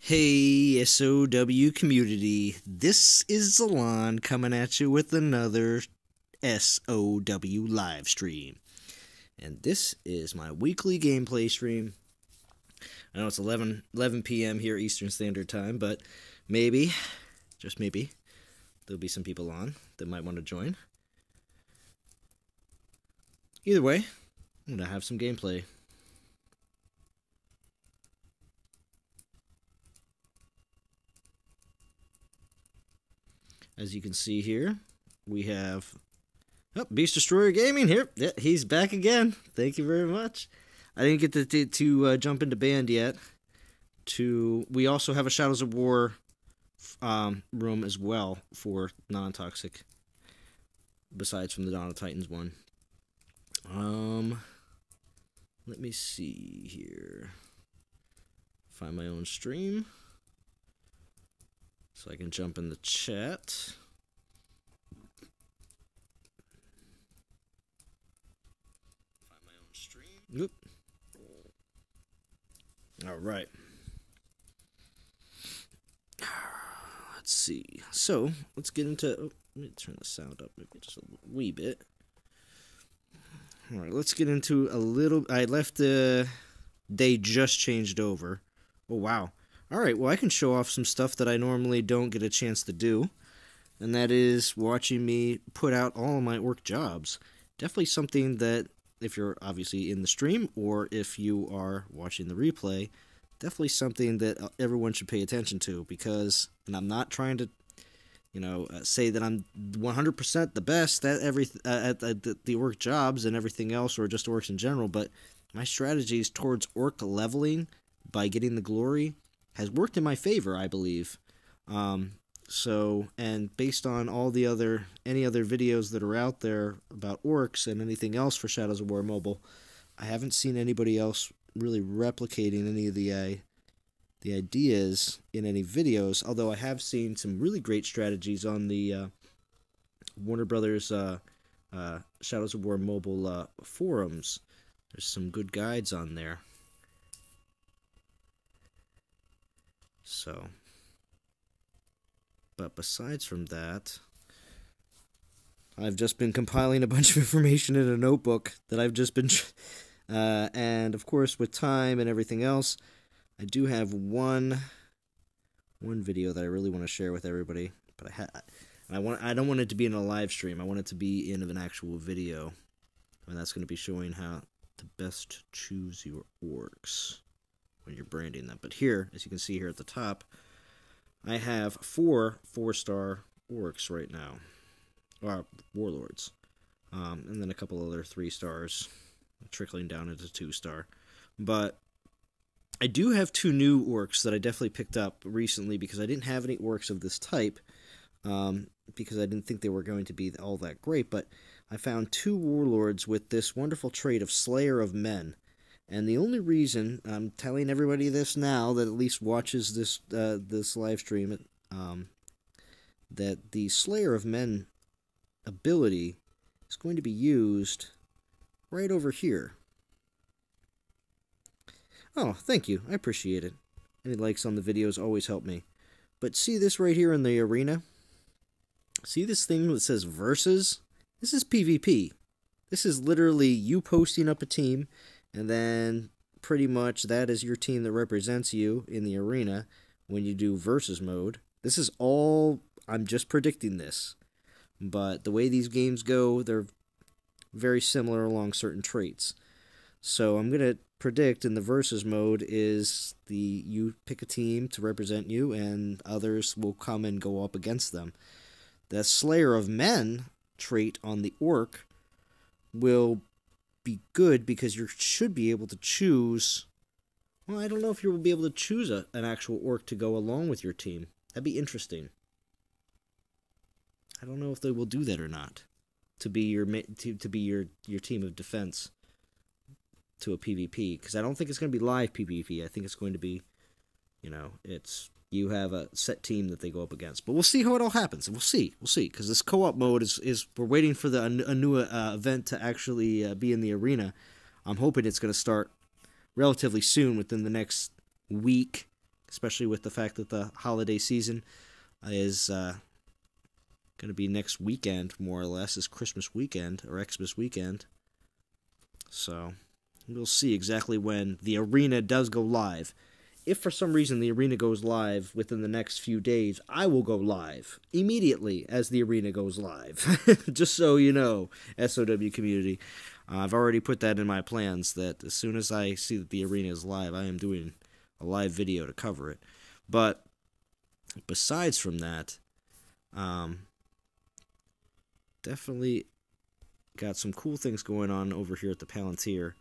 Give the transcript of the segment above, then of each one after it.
Hey, SOW community, this is Zalon coming at you with another SOW live stream. And this is my weekly gameplay stream. I know it's 11 p.m. here Eastern Standard Time, but maybe, just maybe, there'll be some people on that might want to join. Either way, I'm going to have some gameplay. As you can see here, we have Beast Destroyer Gaming here. Yeah, he's back again. Thank you very much. I didn't get to jump into band yet. We also have a Shadows of War room as well for non-toxic, besides from the Dawn of Titans one. Let me see here. Find my own stream so I can jump in the chat. Find my own stream. Oop. All right. Let's see. So let's get into. Oh, let me turn the sound up maybe just a wee bit. All right, let's get into a little. I left the. They just changed over. Oh wow. All right, well, I can show off some stuff that I normally don't get a chance to do, and that is watching me put out all of my orc jobs. Definitely something that, if you're obviously in the stream or if you are watching the replay, definitely something that everyone should pay attention to, because, and I'm not trying to, say that I'm 100% the best at the orc jobs and everything else, or just orcs in general, but my strategies towards orc leveling by getting the glory has worked in my favor, I believe. And based on all the any other videos that are out there about orcs and anything else for Shadows of War Mobile, I haven't seen anybody else really replicating any of the ideas in any videos, although I have seen some really great strategies on the Warner Brothers Shadows of War Mobile forums. There's some good guides on there. So, but besides from that, I've just been compiling a bunch of information in a notebook that I've just been, and of course with time and everything else, I do have one video that I really want to share with everybody, but I don't want it to be in a live stream. I want it to be in an actual video, and that's going to be showing how to best choose your orcs when you're branding them. But here, as you can see here at the top, I have 4 4-star orcs right now, or warlords, and then a couple other 3 stars trickling down into 2-star. But I do have 2 new orcs that I definitely picked up recently, because I didn't have any orcs of this type, because I didn't think they were going to be all that great. But I found 2 warlords with this wonderful trait of Slayer of Men. And the only reason I'm telling everybody this now, that at least watches this live stream, that the Slayer of Men ability is going to be used right over here. Oh, thank you. I appreciate it. Any likes on the videos always help me. But see this right here in the arena? See this thing that says Versus? This is PvP. This is literally you posting up a team, and then pretty much that is your team that represents you in the arena when you do versus mode. This is all, I'm just predicting this, but the way these games go, they're very similar along certain traits. So I'm going to predict in the versus mode is you pick a team to represent you, and others will come and go up against them. The Slayer of Men trait on the orc will be good, because you should be able to choose. Well, I don't know if you'll be able to choose an actual orc to go along with your team. That'd be interesting. I don't know if they will do that or not, to be your team of defense to a PvP, because I don't think it's going to be live PvP. I think it's going to be, you have a set team that they go up against. But we'll see how it all happens. We'll see, because this co-op mode is we're waiting for a new event to actually be in the arena. I'm hoping it's going to start relatively soon, within the next week, especially with the fact that the holiday season is going to be next weekend, more or less, is Christmas weekend, or Xmas weekend. So, we'll see exactly when the arena does go live. If for some reason the arena goes live within the next few days, I will go live immediately as the arena goes live. Just so you know, SOW community. I've already put that in my plans that as soon as I see that the arena is live, I am doing a live video to cover it. But besides from that, definitely got some cool things going on over here at the Palantir.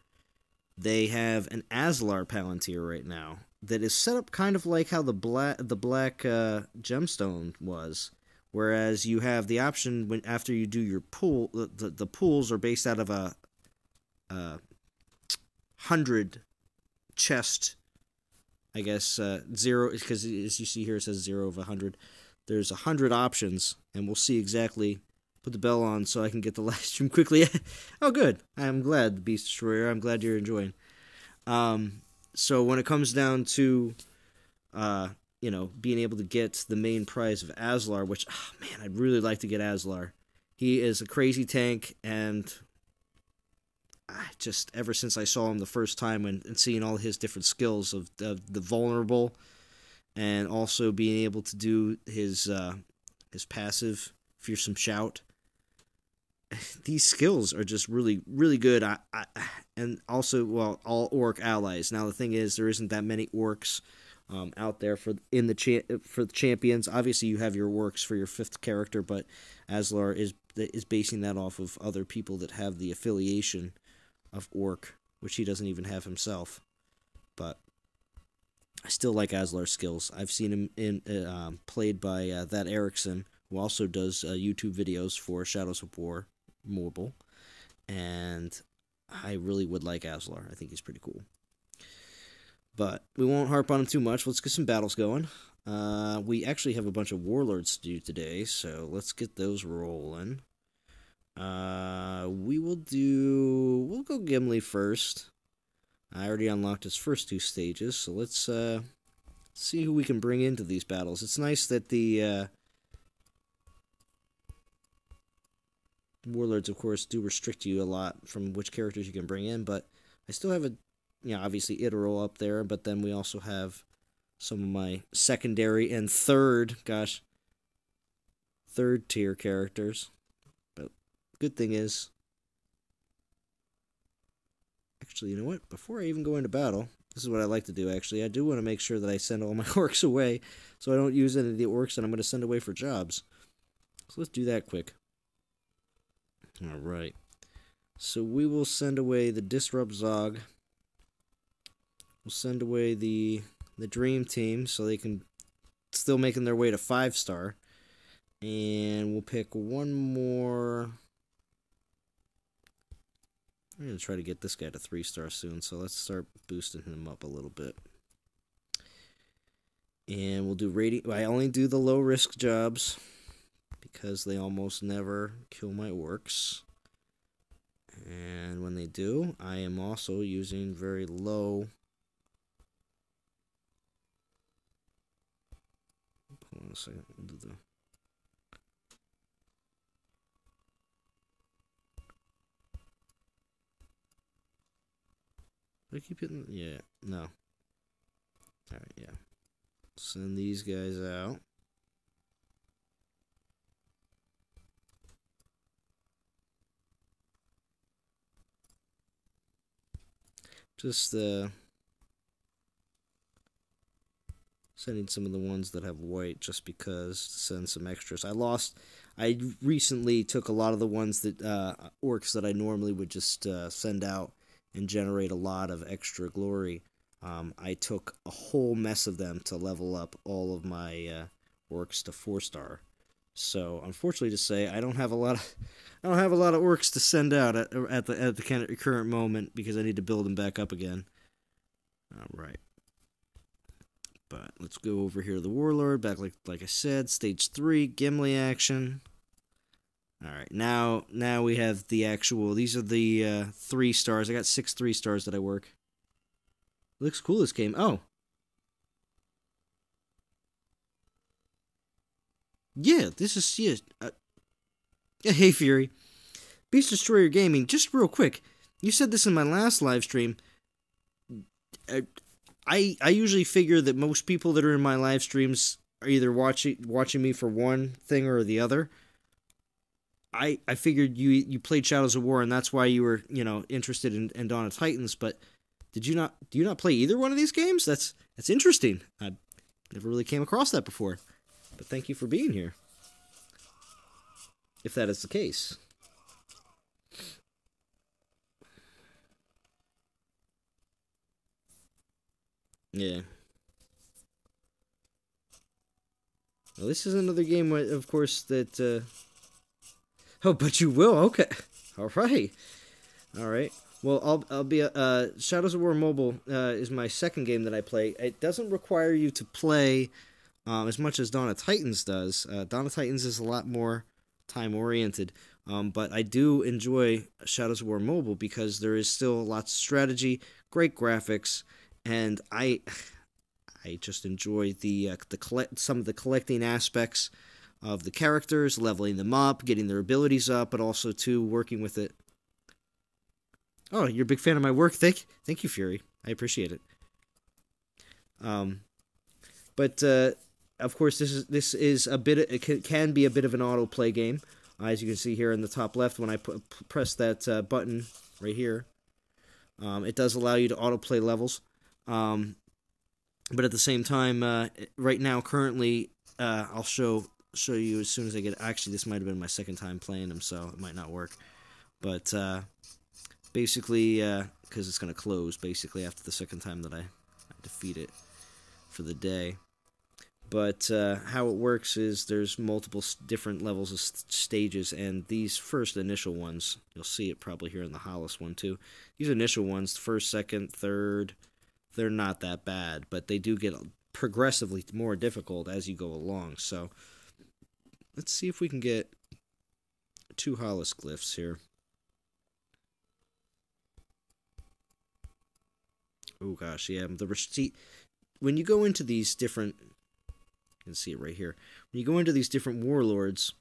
They have an Aslar Palantir right now that is set up kind of like how the black gemstone was, whereas you have the option when after you do your pool, the pools are based out of a 100 chest, I guess, 0, because as you see here it says 0 of 100. There's 100 options, and we'll see exactly. Put the bell on so I can get the live stream quickly. Oh, good. I'm glad, Beast Destroyer. I'm glad you're enjoying. So when it comes down to, being able to get the main prize of Aslar, which, man, I'd really like to get Aslar. He is a crazy tank, and just ever since I saw him the first time and seeing all his different skills of the vulnerable, and also being able to do his passive fearsome shout. These skills are just really, really good. And also, well, all orc allies. Now the thing is, there isn't that many orcs out there for the champions. Obviously, you have your orcs for your 5th character, but Aslar is basing that off of other people that have the affiliation of orc, which he doesn't even have himself. But I still like Aslar's skills. I've seen him in played by that Erickson, who also does YouTube videos for Shadows of War Mobile, and I really would like Aslar. I think he's pretty cool. But we won't harp on him too much. Let's get some battles going. We actually have a bunch of warlords to do today, so let's get those rolling. We'll go Gimli first. I already unlocked his first 2 stages, so let's see who we can bring into these battles. It's nice that the warlords, of course, do restrict you a lot from which characters you can bring in, but I still have obviously Iteral up there, but then we also have some of my secondary and third tier characters. But good thing is, actually, you know what? Before I even go into battle, this is what I like to do, actually. I do want to make sure that I send all my orcs away, so I don't use any of the orcs that I'm going to send away for jobs. So let's do that quick. Alright. So we will send away the Disrupt Zog. We'll send away the Dream Team, so they can still making their way to 5-star. And we'll pick one more. I'm going to try to get this guy to 3-star soon, so let's start boosting him up a little bit. And we'll do rating. I only do the low-risk jobs, because they almost never kill my orcs. And when they do, I am also using very low. Hold on a second. We'll do the. I keep hitting. Yeah, no. Alright, yeah. Send these guys out. Just sending some of the ones that have white just because to send some extras. I recently took a lot of the ones that orcs that I normally would just send out and generate a lot of extra glory. I took a whole mess of them to level up all of my orcs to 4-star. So unfortunately to say, I don't have a lot of orcs to send out at the current moment because I need to build them back up again. All right. But let's go over here to the Warlord. Back like I said, stage 3 Gimli action. All right, now we have the actual. These are the 3 stars. I got 6 3-stars that I work. Looks cool, this game. Oh, Yeah, this is yeah. Hey Fury, Beast Destroyer Gaming. Just real quick, you said this in my last live stream. Uh, I usually figure that most people that are in my live streams are either watching me for one thing or the other. I figured you played Shadows of War and that's why you were interested in Dawn of Titans. But did you not? Do you not play either one of these games? That's interesting. I never really came across that before. But thank you for being here. If that is the case. Yeah. Well, this is another game, of course, that. Oh, but you will. Okay. All right. All right. Well, I'll be Shadows of War Mobile is my second game that I play. It doesn't require you to play as much as Dawn of Titans does. Dawn of Titans is a lot more time oriented. But I do enjoy Shadows of War Mobile because there is still lots of strategy, great graphics, and I just enjoy some of the collecting aspects of the characters, leveling them up, getting their abilities up, but also too working with it. Oh, you're a big fan of my work. Thank you, Fury. I appreciate it. Um, but of course, this is a bit. It can be a bit of an autoplay game, as you can see here in the top left. When I press that button right here, it does allow you to autoplay levels. But at the same time, right now, currently, I'll show you as soon as I get. Actually, this might have been my second time playing them, so it might not work. But basically, because it's going to close basically after the second time that I defeat it for the day. But how it works is there's multiple different levels of stages, and these first initial ones, you'll see it probably here in the Hollis one too. These initial ones, first, second, third, they're not that bad, but they do get progressively more difficult as you go along. So let's see if we can get 2 Hollis glyphs here. Oh gosh, yeah, the receipt. When you go into these different, you can see it right here. When you go into these different warlords,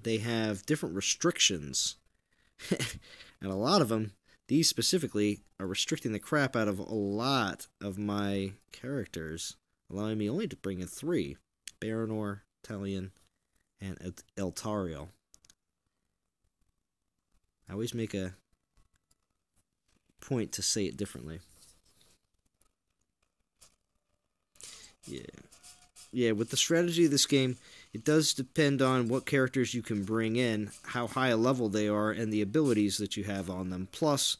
they have different restrictions, and a lot of them, these specifically, are restricting the crap out of a lot of my characters, allowing me only to bring in 3: Baranor, Talion, and Eltariel. I always make a point to say it differently. Yeah, with the strategy of this game, it does depend on what characters you can bring in, how high a level they are, and the abilities that you have on them. Plus,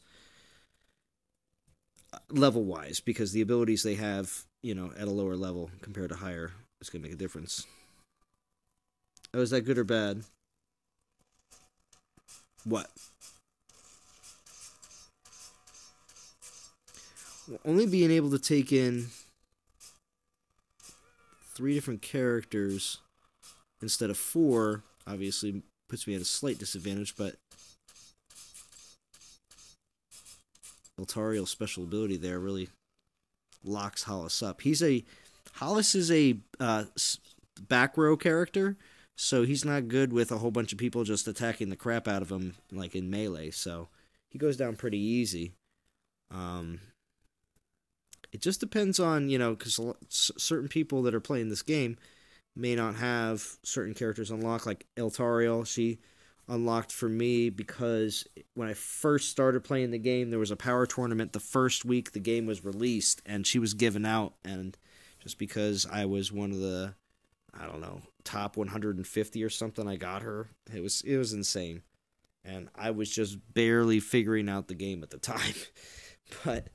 level-wise, because the abilities they have, at a lower level compared to higher, is going to make a difference. Oh, is that good or bad? What? Well, only being able to take in 3 different characters instead of 4 obviously puts me at a slight disadvantage, but Eltariel's special ability there really locks Hollis up. Hollis is a back row character, so he's not good with a whole bunch of people just attacking the crap out of him like in melee, so he goes down pretty easy. It just depends on, because certain people that are playing this game may not have certain characters unlocked, like Eltariel. She unlocked for me because when I first started playing the game, there was a power tournament the first week the game was released, and she was given out, and just because I was one of the, I don't know, top 150 or something, I got her. It was insane. And I was just barely figuring out the game at the time. But,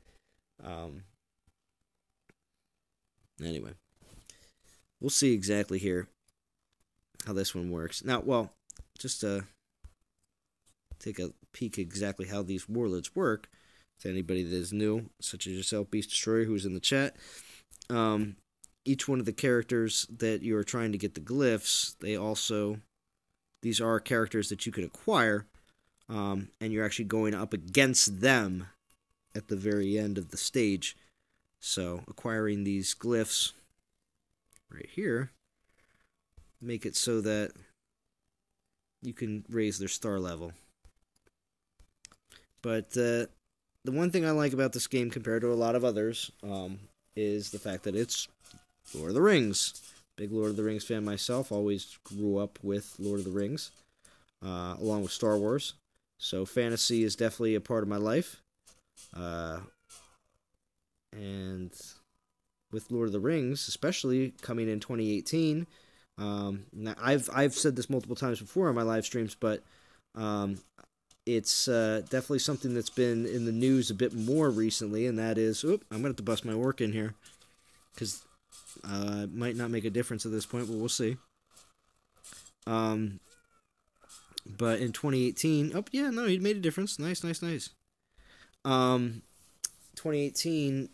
anyway, we'll see exactly here how this one works. Now, well, just to take a peek exactly how these warlords work, to anybody that is new, such as yourself, Beast Destroyer, who's in the chat, each one of the characters that you are trying to get the glyphs, these are characters that you can acquire, and you're actually going up against them at the very end of the stage. So, acquiring these glyphs right here make it so that you can raise their star level. But the one thing I like about this game compared to a lot of others is the fact that it's Lord of the Rings. Big Lord of the Rings fan myself. Always grew up with Lord of the Rings, along with Star Wars. So fantasy is definitely a part of my life. And with Lord of the Rings, especially coming in 2018, now I've said this multiple times before on my live streams, but it's definitely something that's been in the news a bit more recently, and that is, I'm going to have to bust my work in here, because it might not make a difference at this point, but we'll see. But in 2018, he made a difference. Nice. 2018,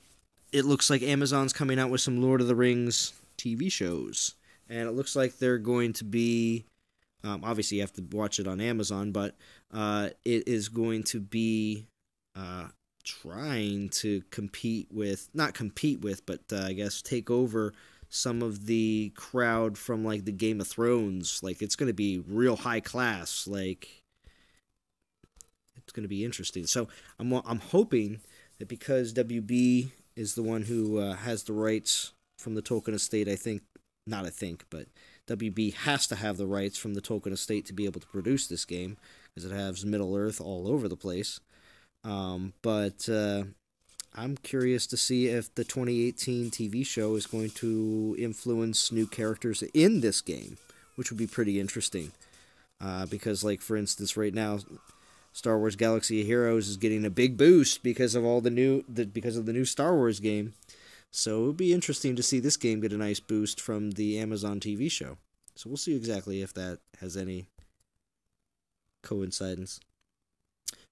it looks like Amazon's coming out with some Lord of the Rings TV shows, and it looks like they're going to be, obviously you have to watch it on Amazon, but it is going to be trying to I guess take over some of the crowd from like the Game of Thrones. Like, it's going to be real high class. Like, it's going to be interesting. So I'm hoping that because WB is the one who has the rights from the Tolkien estate, but WB has to have the rights from the Tolkien estate to be able to produce this game, because it has Middle-earth all over the place. But I'm curious to see if the 2018 TV show is going to influence new characters in this game, which would be pretty interesting. Because, like, for instance, right now, Star Wars Galaxy of Heroes is getting a big boost because of the new Star Wars game. So it would be interesting to see this game get a nice boost from the Amazon TV show. So we'll see exactly if that has any coincidence.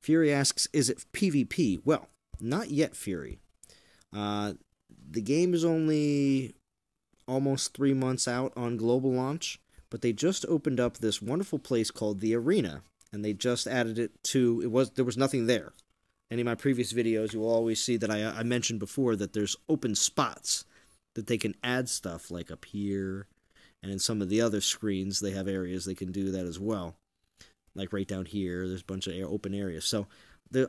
Fury asks, is it PvP? Well, not yet, Fury. The game is only almost 3 months out on global launch, but they just opened up this wonderful place called the Arena, and they just added it to, there was nothing there. Any of my previous videos, you will always see that I mentioned before that there's open spots that they can add stuff, like up here, and in some of the other screens, they have areas they can do that as well. Like right down here, there's a bunch of open areas. So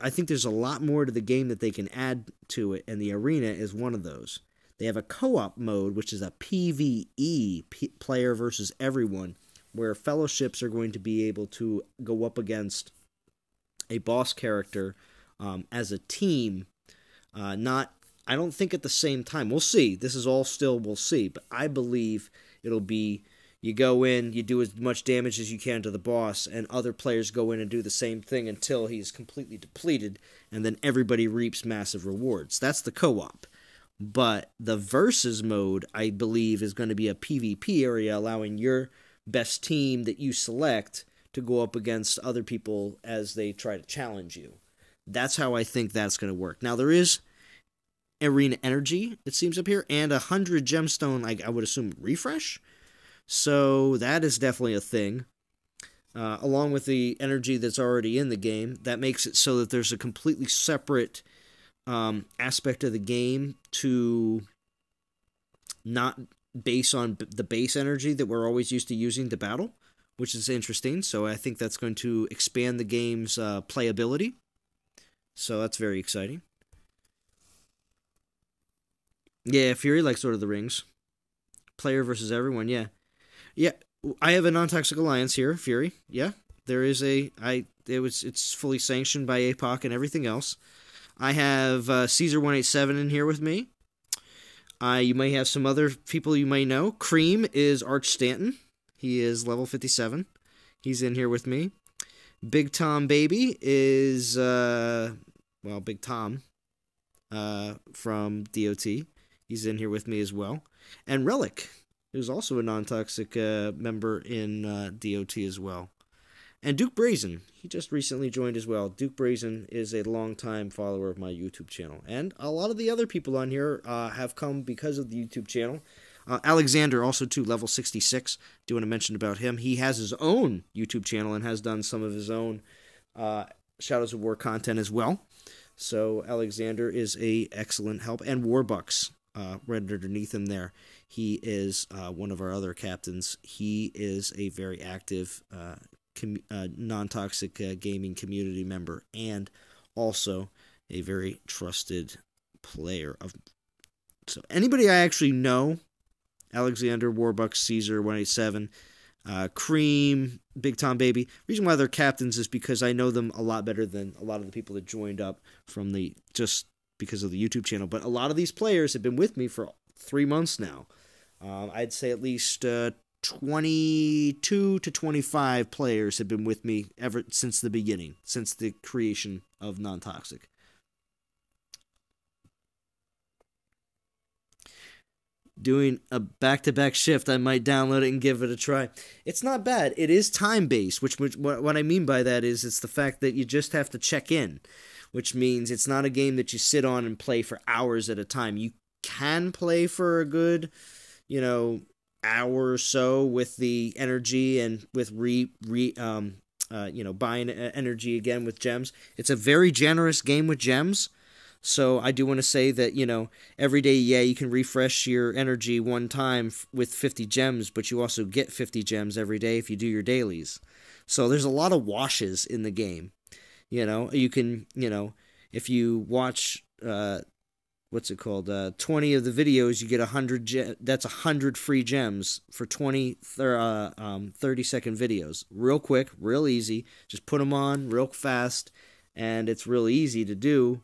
I think there's a lot more to the game that they can add to it, and the Arena is one of those. They have a co-op mode, which is a PvE, player versus everyone, where fellowships are going to be able to go up against a boss character as a team. I don't think at the same time. We'll see. This is all still, we'll see. But I believe it'll be, you go in, you do as much damage as you can to the boss, and other players go in and do the same thing until he's completely depleted, and then everybody reaps massive rewards. That's the co-op. But the versus mode, I believe, is going to be a PvP area, allowing your best team that you select to go up against other people as they try to challenge you. That's how I think that's going to work. Now, there is Arena Energy, it seems up here, and 100 gemstone, I would assume, refresh. So that is definitely a thing. Along with the energy that's already in the game, that makes it so that there's a completely separate aspect of the game to not base on the base energy that we're always used to using to battle, which is interesting. So I think that's going to expand the game's playability. So that's very exciting. Yeah, Fury likes Lord of the Rings. Player versus everyone, yeah. Yeah, I have a non-toxic alliance here, Fury. Yeah, there is it's fully sanctioned by APOC and everything else. I have Caesar187 in here with me. You may have some other people you may know. Cream is Arch Stanton. He is level 57. He's in here with me. Big Tom Baby is, Big Tom from DOT. He's in here with me as well. And Relic, who's also a non-toxic member in DOT as well. And Duke Brazen, he just recently joined as well. Duke Brazen is a longtime follower of my YouTube channel. And a lot of the other people on here have come because of the YouTube channel. Alexander, also too, level 66. Do want to mention about him. He has his own YouTube channel and has done some of his own Shadows of War content as well. So Alexander is a excellent help. And Warbucks, right underneath him there. He is one of our other captains. He is a very active non-toxic gaming community member and also a very trusted player. So anybody I actually know, Alexander, Warbucks, Caesar, 187, Cream, Big Tom Baby. Reason why they're captains is because I know them a lot better than a lot of the people that joined up from just because of the YouTube channel. But a lot of these players have been with me for 3 months now. I'd say at least 22 to 25 players have been with me ever since the beginning, since the creation of Non-Toxic. Doing a back-to-back shift, I might download it and give it a try. It's not bad. It is time-based, which what I mean by that is it's the fact that you just have to check in, which means it's not a game that you sit on and play for hours at a time. You can play for a good, hour or so with the energy and with buying energy again with gems. It's a very generous game with gems. So I do want to say that, every day, you can refresh your energy one time with 50 gems, but you also get 50 gems every day if you do your dailies. So there's a lot of washes in the game. You can, if you watch, 20 of the videos, you get 100, that's 100 free gems for 30-second videos. Real quick, real easy. Just put them on real fast, and it's real easy to do.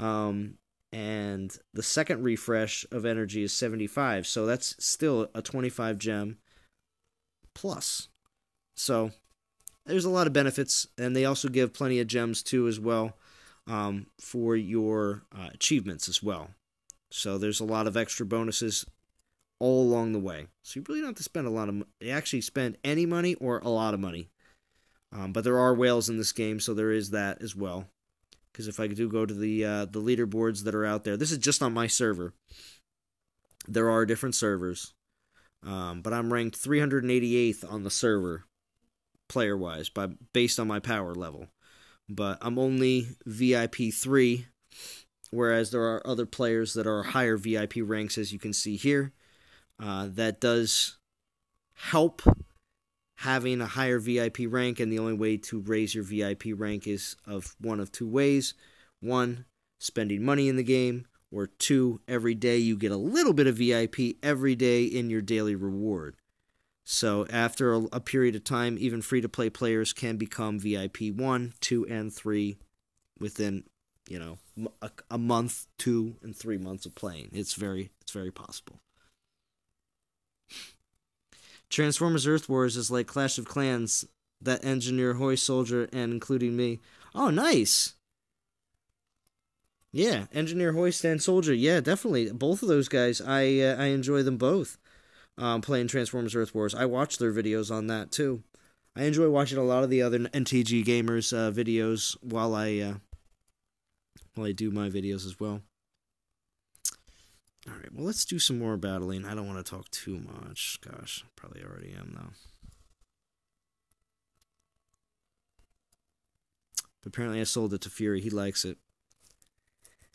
And the second refresh of energy is 75, so that's still a 25 gem plus. So there's a lot of benefits, and they also give plenty of gems too as well, for your achievements as well. So there's a lot of extra bonuses all along the way. So you really don't have to spend a lot of money. You actually spend any money or a lot of money. But there are whales in this game, so there is that as well. Because if I do go to the leaderboards that are out there, this is just on my server. There are different servers, but I'm ranked 388th on the server, player-wise, based on my power level. But I'm only VIP 3, whereas there are other players that are higher VIP ranks, as you can see here. That does help having a higher VIP rank, and the only way to raise your VIP rank is of one of two ways. 1, spending money in the game, or 2, every day you get a little bit of VIP every day in your daily reward. So after a period of time, even free-to-play players can become VIP 1, 2, and 3 within, a month, 2, and 3 months of playing. It's very possible. Transformers Earth Wars is like Clash of Clans, that Engineer, Hoist, Soldier, and including me. Oh, nice! Yeah, Engineer, Hoist, and Soldier. Yeah, definitely. Both of those guys, I enjoy them both. Playing Transformers Earth Wars. I watch their videos on that, too. I enjoy watching a lot of the other NTG gamers' videos while I do my videos as well. Alright, well, let's do some more battling. I don't want to talk too much. Gosh, probably already am, though. But apparently I sold it to Fury. He likes it.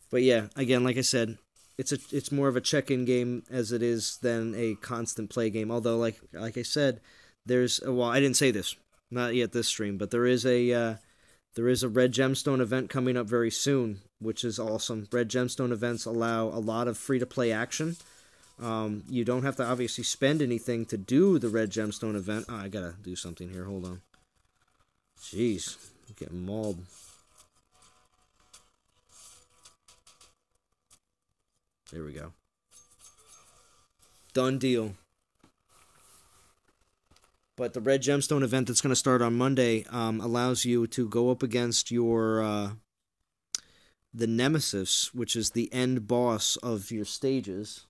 But yeah, again, like I said, it's more of a check-in game as it is than a constant play game. Although, like I said, I didn't say this, not yet this stream, but there is a Red Gemstone event coming up very soon, which is awesome. Red Gemstone events allow a lot of free-to-play action. You don't have to obviously spend anything to do the Red Gemstone event. Oh, I gotta do something here. Hold on. Jeez, I'm getting mauled. There we go. Done deal. But the Red Gemstone event that's going to start on Monday allows you to go up against the Nemesis, which is the end boss of your stages.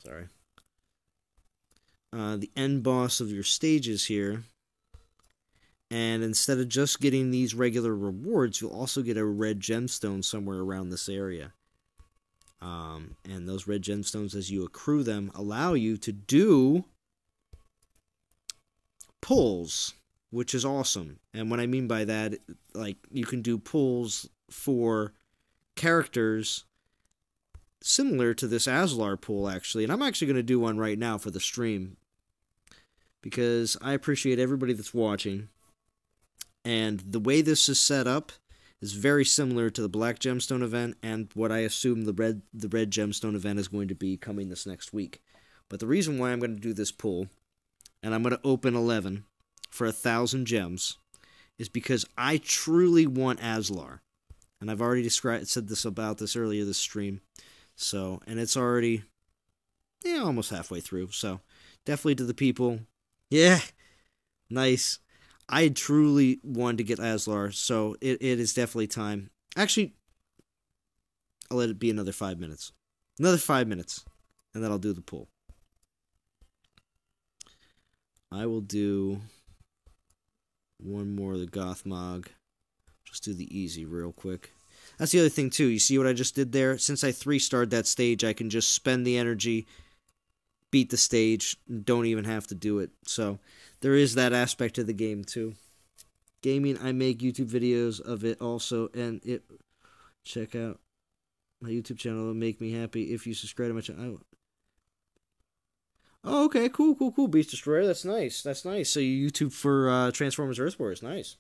Sorry. The end boss of your stages here. And instead of just getting these regular rewards, you'll also get a Red Gemstone somewhere around this area. And those red gemstones, as you accrue them, allow you to do pulls, which is awesome. And what I mean by that, like, you can do pulls for characters similar to this Aslar pool, actually. And I'm actually going to do one right now for the stream, because I appreciate everybody that's watching. And the way this is set up is very similar to the Black Gemstone event and what I assume the red Gemstone event is going to be coming this next week. But the reason why I'm going to do this pool, and I'm going to open 11 for 1,000 gems, is because I truly want Aslar. And I've already said this about this earlier this stream. So, and it's already almost halfway through. So, definitely to the people. Yeah, nice. I truly wanted to get Aslar, so it is definitely time. Actually, I'll let it be another 5 minutes. Another 5 minutes, and then I'll do the pool. I will do one more of the Gothmog. Just do the easy real quick. That's the other thing, too. You see what I just did there? Since I 3-starred that stage, I can just spend the energy, beat the stage, don't even have to do it. So there is that aspect of the game too. Gaming, I make YouTube videos of it also, and check out my YouTube channel. It'll make me happy if you subscribe to my channel. Oh, okay, cool. Beast Destroyer, that's nice. So you YouTube for Transformers Earth Wars, nice.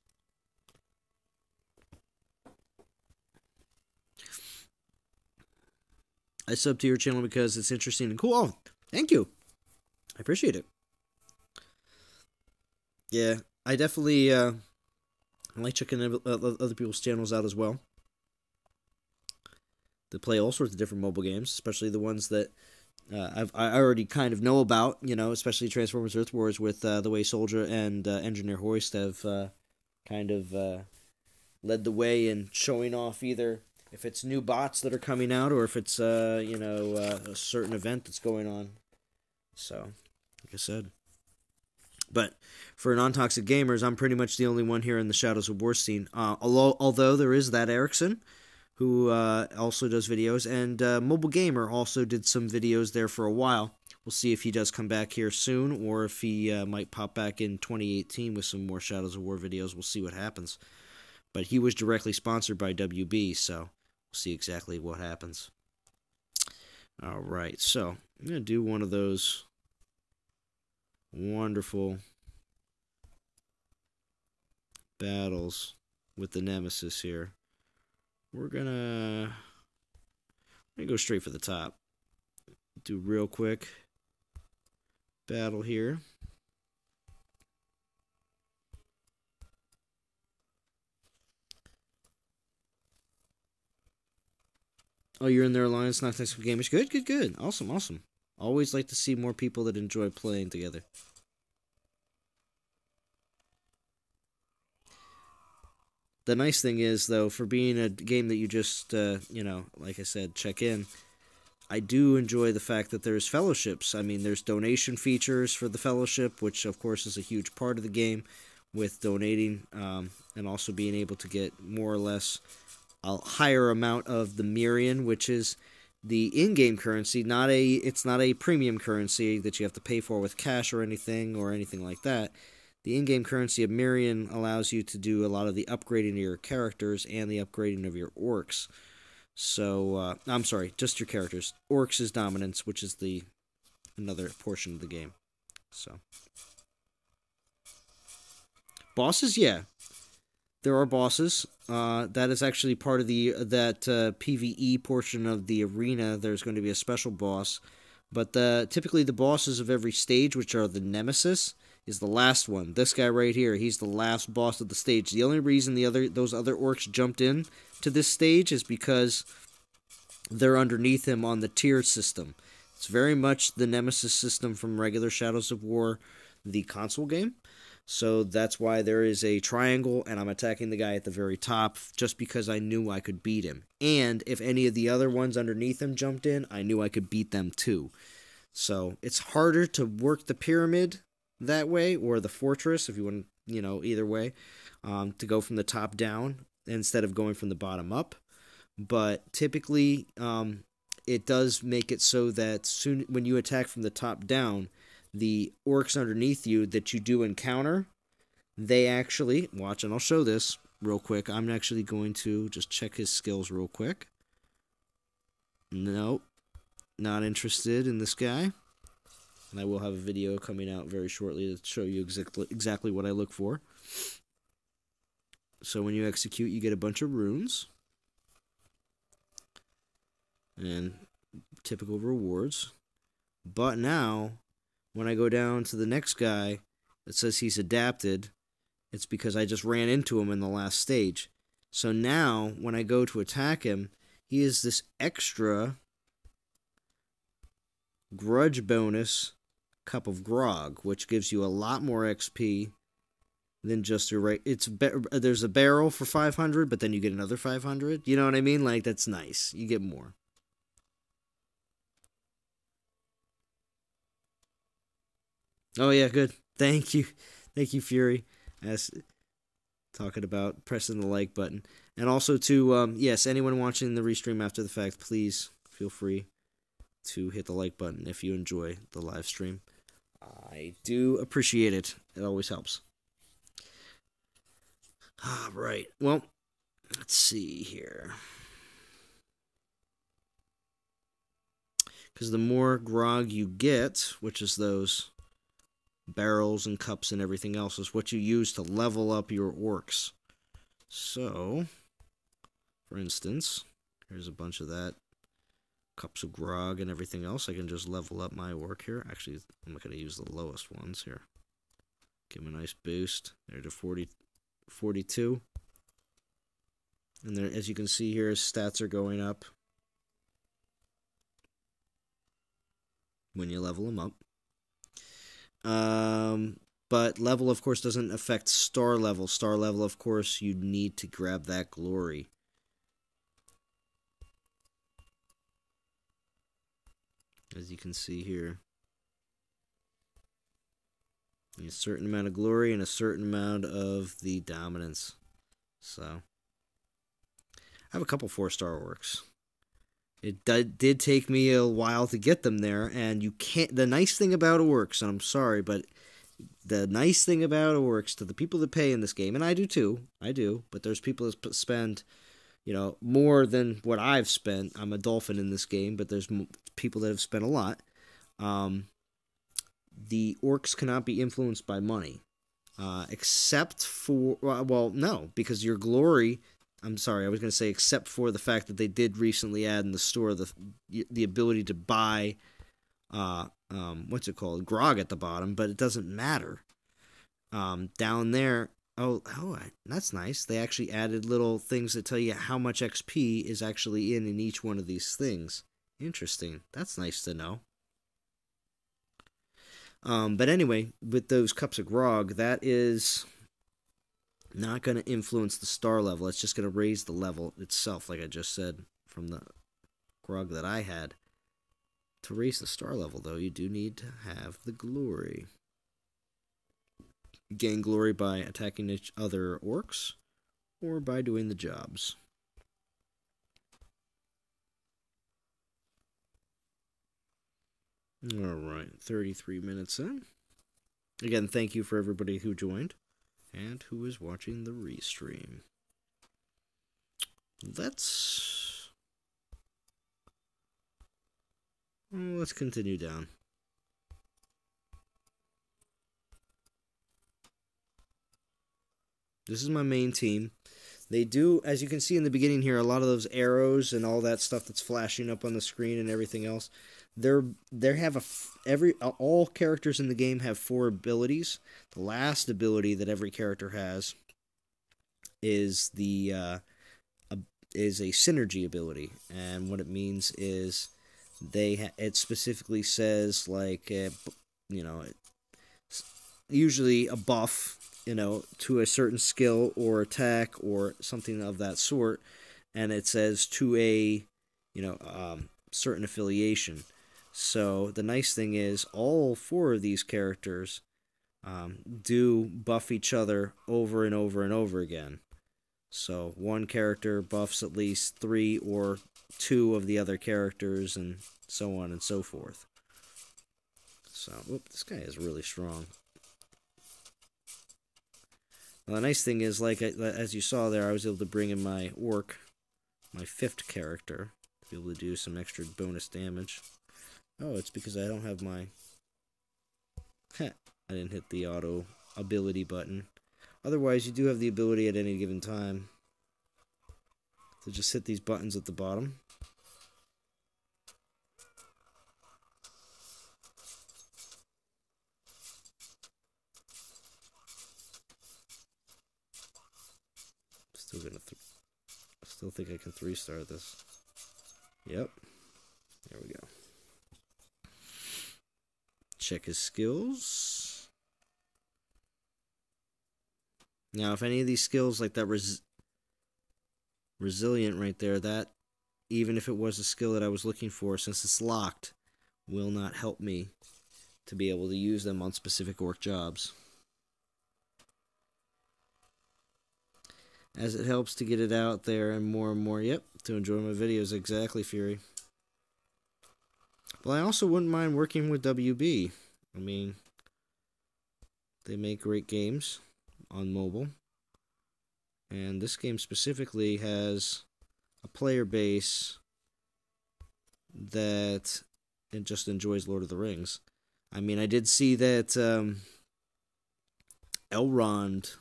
I sub to your channel because it's interesting and cool. Oh, thank you. I appreciate it. Yeah, I definitely I like checking other people's channels out as well. They play all sorts of different mobile games, especially the ones that I already kind of know about, especially Transformers Earth Wars with the way Soldier and Engineer Hoist have kind of led the way in showing off either if it's new bots that are coming out or if it's a certain event that's going on. So, like I said. But for non-toxic gamers, I'm pretty much the only one here in the Shadows of War scene. Although there is that Erickson, who also does videos, and Mobile Gamer also did some videos there for a while. We'll see if he does come back here soon, or if he might pop back in 2018 with some more Shadows of War videos. We'll see what happens. But he was directly sponsored by WB, so we'll see exactly what happens. Alright, so I'm going to do one of those wonderful battles with the Nemesis here. We're gonna go straight for the top. Do real quick battle here. Oh, you're in their alliance, not Toxic Gamers. Good. Awesome. Always like to see more people that enjoy playing together. The nice thing is, though, for being a game that you just, like I said, check in, I do enjoy the fact that there's fellowships. I mean, there's donation features for the fellowship, which, of course, is a huge part of the game with donating and also being able to get more or less a higher amount of the Mirian, which is the in-game currency. It's not a premium currency that you have to pay for with cash or anything like that. The in-game currency of Mirian allows you to do a lot of the upgrading of your characters and the upgrading of your orcs. So, I'm sorry, just your characters. Orcs is dominance, which is another portion of the game. So, bosses, yeah. There are bosses. That is actually part of that PvE portion of the arena. There's going to be a special boss. But typically the bosses of every stage, which are the Nemesis, is the last one. This guy right here, he's the last boss of the stage. The only reason those other orcs jumped in to this stage is because they're underneath him on the tier system. It's very much the Nemesis system from regular Shadows of War, the console game. So that's why there is a triangle, and I'm attacking the guy at the very top, just because I knew I could beat him. And if any of the other ones underneath him jumped in, I knew I could beat them too. So it's harder to work the pyramid that way, or the fortress, if you want, either way, to go from the top down instead of going from the bottom up. But typically, it does make it so that when you attack from the top down, the orcs underneath you that you do encounter, they actually, watch, and I'll show this real quick. I'm actually going to just check his skills real quick. Nope. Not interested in this guy. And I will have a video coming out very shortly to show you exactly what I look for. So when you execute, you get a bunch of runes. And typical rewards. But now, when I go down to the next guy that says he's adapted, it's because I just ran into him in the last stage. So now, when I go to attack him, he has this extra grudge bonus cup of grog, which gives you a lot more XP than just a right. There's a barrel for 500, but then you get another 500. You know what I mean? Like, that's nice. You get more. Oh yeah, good. Thank you, Fury. As talking about pressing the like button, and also to yes, anyone watching the restream after the fact, please feel free to hit the like button if you enjoy the live stream. I do appreciate it. It always helps. All right. Well, let's see here. Because the more grog you get, which is those barrels and cups and everything else, is what you use to level up your orcs. So, for instance, here's a bunch of that. Cups of grog and everything else. I can just level up my orc here. Actually, I'm not going to use the lowest ones here. Give him a nice boost. There to 42. And there, as you can see here, his stats are going up when you level him up. But level, of course, doesn't affect star level. Star level, of course, you need to grab that glory. As you can see here. A certain amount of glory and a certain amount of the dominance. So, I have a couple 4-star orcs. It did take me a while to get them there, and you can't. The nice thing about orcs, and I'm sorry, but the nice thing about orcs to the people that pay in this game, and I do too, but there's people that spend, more than what I've spent. I'm a dolphin in this game, but there's people that have spent a lot. The orcs cannot be influenced by money, except for, well, no, because your glory. I'm sorry, I was going to say except for the fact that they did recently add in the store the ability to buy, what's it called, grog at the bottom, but it doesn't matter. Down there, that's nice. They actually added little things that tell you how much XP is actually in each one of these things. Interesting. That's nice to know. But anyway, with those cups of grog, that is not going to influence the star level. It's just going to raise the level itself, like I just said, from the grog that I had. To raise the star level, though, you do need to have the glory. Gain glory by attacking each other orcs, or by doing the jobs. Alright, 33 minutes in. Again, thank you for everybody who joined and who is watching the restream. Let's continue down. This is my main team. They do, as you can see in the beginning here, a lot of those arrows and all that stuff that's flashing up on the screen and everything else. All characters in the game have 4 abilities. The last ability that every character has is a synergy ability, and what it means is it specifically says, like, usually a buff, to a certain skill or attack or something of that sort, and it says to a certain affiliation. So the nice thing is all 4 of these characters do buff each other over and over and over again. So one character buffs at least 3 or 2 of the other characters, and so on and so forth. So, this guy is really strong. Well, the nice thing is, like as you saw there, I was able to bring in my orc, my 5th character, Be able to do some extra bonus damage. Oh, it's because I don't have my... I didn't hit the auto ability button. Otherwise, you do have the ability at any given time to just hit these buttons at the bottom. Still think I can 3-star this. Yep. There we go. Check his skills. Now, if any of these skills, like that resilient right there, that, even if it was a skill that I was looking for, since it's locked, will not help me to be able to use them on specific orc jobs. As it helps to get it out there and more, yep, to enjoy my videos. Exactly, Fury. Well, I also wouldn't mind working with WB. I mean, they make great games on mobile. And this game specifically has a player base that it just enjoys Lord of the Rings. I mean, I did see that Elrond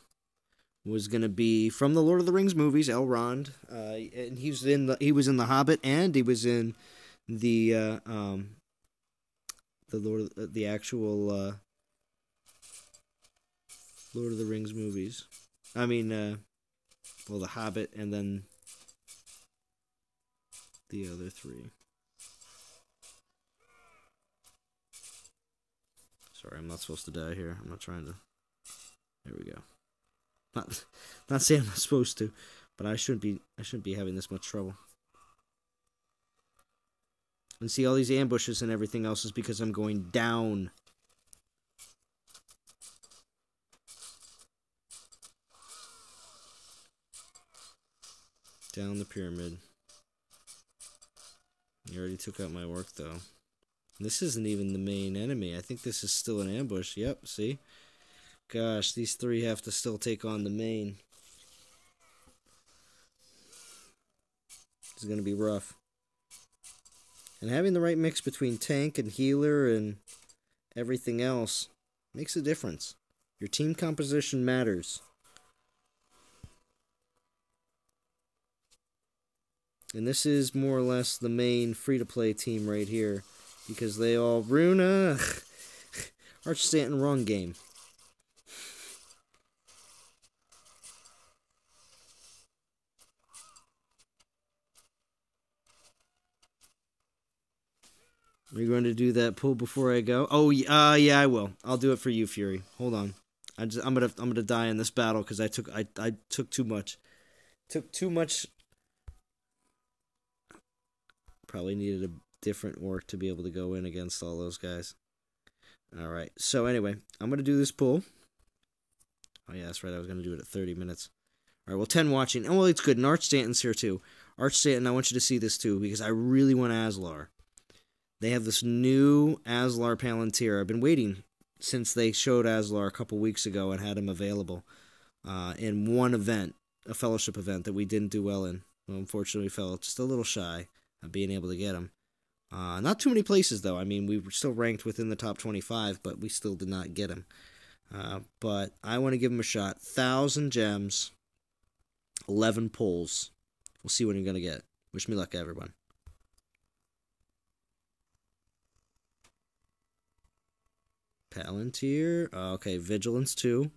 was going to be from the Lord of the Rings movies. Elrond, and he was in the Hobbit, and he was in the actual Lord of the Rings movies. I mean, well, the Hobbit, and then the other three. Sorry, I'm not supposed to die here. I'm not trying to. There we go. Not saying I'm not supposed to, but I shouldn't be having this much trouble. And see, all these ambushes and everything else is because I'm going down. Down the pyramid. You already took out my work, though. This isn't even the main enemy. I think this is still an ambush. Yep, see? Gosh, these three have to still take on the main. This is going to be rough. And having the right mix between tank and healer and everything else makes a difference. Your team composition matters. And this is more or less the main free-to-play team right here. Because they all... Runa! Arch Stanton, wrong game. Are you going to do that pull before I go? Oh, yeah, I will. I'll do it for you, Fury. Hold on. I'm gonna die in this battle because I took too much. Took too much. Probably needed a different orc to be able to go in against all those guys. All right. So anyway, I'm gonna do this pull. Oh yeah, that's right. I was gonna do it at 30 minutes. All right. Well, 10 watching. Oh well, it's good. And Arch Stanton's here too. Arch Stanton, I want you to see this too because I really want Aslar. They have this new Aslar Palantir. I've been waiting since they showed Aslar a couple weeks ago and had him available in one event, a fellowship event that we didn't do well in. Well, unfortunately, we fell just a little shy of being able to get him. Not too many places, though. I mean, we were still ranked within the top 25, but we still did not get him. But I want to give him a shot. 1,000 gems, 11 pulls. We'll see what I'm going to get. Wish me luck, everyone. Palantir. Okay, Vigilance 2.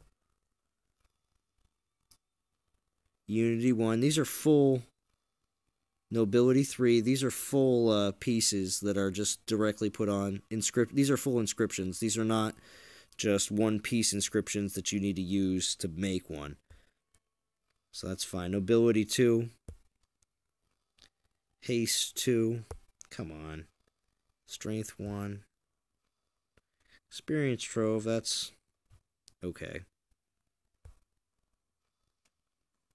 Unity 1. These are full. Nobility 3. These are full pieces that are just directly put on. These are full inscriptions. These are not just one-piece inscriptions that you need to use to make one. So that's fine. Nobility 2. Haste 2. Come on. Strength 1. Experience Trove, that's okay.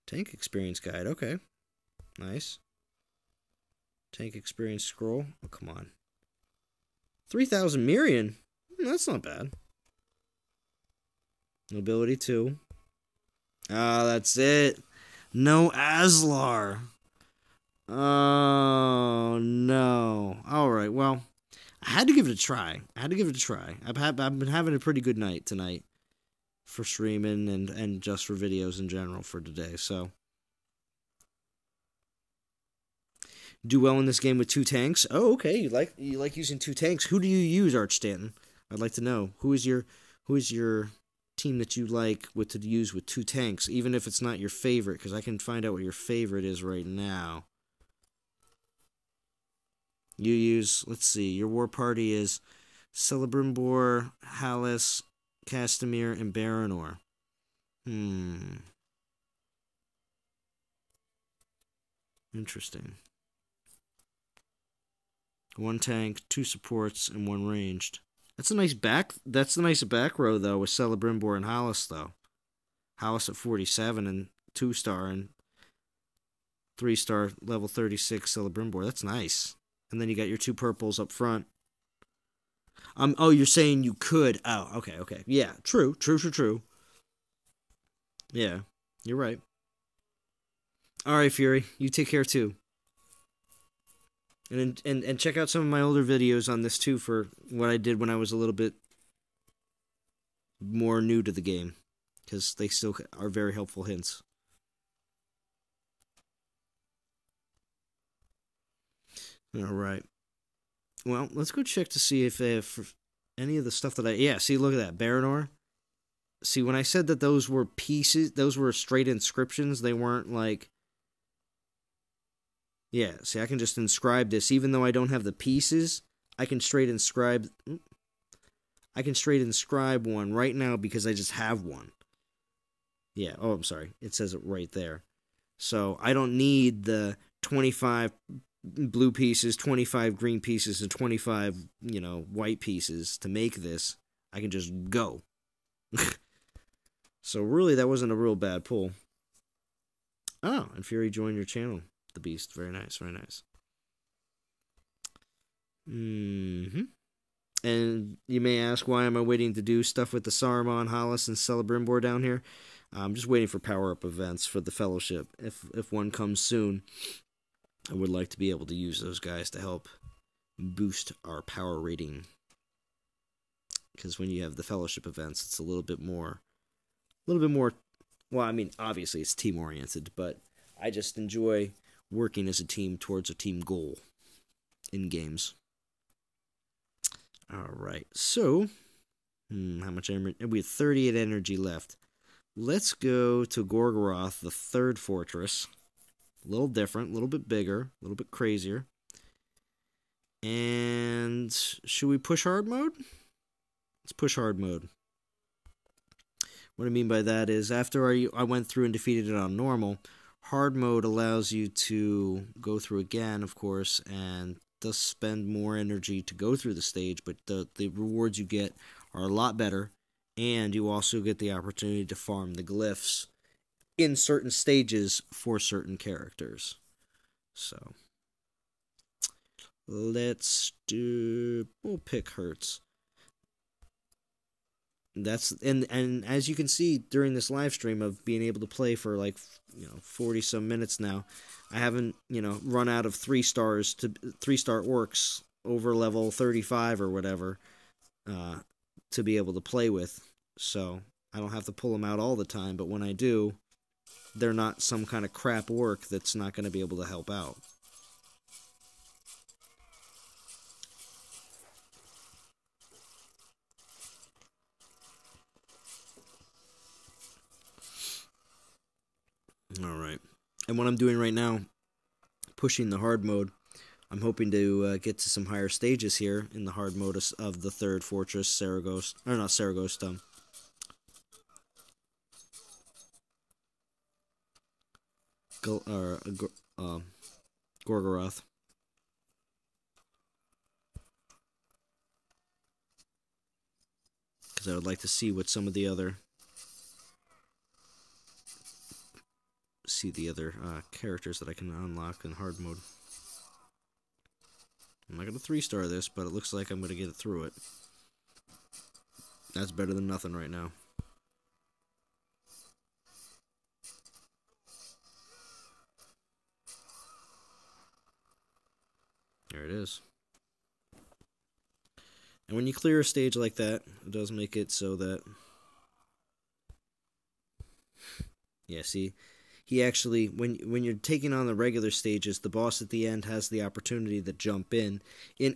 Tank Experience Guide, okay. Nice. Tank Experience Scroll, oh come on. 3,000 Mirian, that's not bad. Nobility 2. Ah, that's it. No Aslar. Oh, well, I had to give it a try. I've been having a pretty good night tonight for streaming and just for videos in general for today. So do well in this game with 2 tanks. Oh, okay. You like using 2 tanks. Who do you use, Arch Stanton? I'd like to know. Who is your team that you like to use with 2 tanks, even if it's not your favorite, because I can find out what your favorite is right now. You use, let's see, your war party is Celebrimbor, Hallis, Castamere, and Baranor. Interesting. 1 tank, 2 supports, and 1 ranged. That's a nice back row though with Celebrimbor and Hallis though. Hallis at 47 and 2-star and 3-star level 36 Celebrimbor. That's nice. And then you got your 2 purples up front. Oh, you're saying you could. Oh, okay. Yeah, true. Yeah, you're right. All right, Fury, you take care too. And check out some of my older videos on this too for what I did when I was a little bit more new to the game, because they still are very helpful hints. All right. Well, let's go check to see if any of the stuff that yeah, see, look at that, Baranor. See, when I said that those were pieces, those were straight inscriptions, they weren't like... Yeah, see, I can just inscribe this. Even though I don't have the pieces, I can straight inscribe one right now because I just have one. Yeah, oh, I'm sorry. It says it right there. So I don't need the 25 blue pieces, 25 green pieces, and 25, white pieces to make this. I can just go. So really, that wasn't a real bad pull. Oh, and Fury joined your channel, the Beast. Very nice, very nice. And you may ask, why am I waiting to do stuff with the Saruman, Hallis, and Celebrimbor down here? I'm just waiting for power-up events for the Fellowship. If one comes soon, I would like to be able to use those guys to help boost our power rating. Because when you have the Fellowship events, it's a little bit more... Well, I mean, obviously it's team-oriented, but I just enjoy working as a team towards a team goal in games. Alright, so... how much energy? We have 38 energy left. Let's go to Gorgoroth, the 3rd fortress. A little different, a little bit bigger, a little bit crazier. And should we push hard mode? Let's push hard mode. What I mean by that is, after I went through and defeated it on normal, hard mode allows you to go through again, of course, and does spend more energy to go through the stage, but the rewards you get are a lot better, and you also get the opportunity to farm the glyphs in certain stages for certain characters. So, we'll pick Hertz. And as you can see during this live stream of being able to play for 40 some minutes now, I haven't run out of 3-star orcs over level 35 or whatever to be able to play with. So I don't have to pull them out all the time, but when I do, they're not some kind of crap orc that's not going to be able to help out. Alright. And what I'm doing right now, pushing the hard mode, I'm hoping to get to some higher stages here in the hard mode of the 3rd fortress, Saragost. Or not Saragost, Gorgoroth. Because I would like to see what some of the other... characters that I can unlock in hard mode. I'm not going to 3-star this, but it looks like I'm going to get it through it. That's better than nothing right now. There it is. And when you clear a stage like that, it does make it so that, yeah, see, he actually, when you're taking on the regular stages, the boss at the end has the opportunity to jump in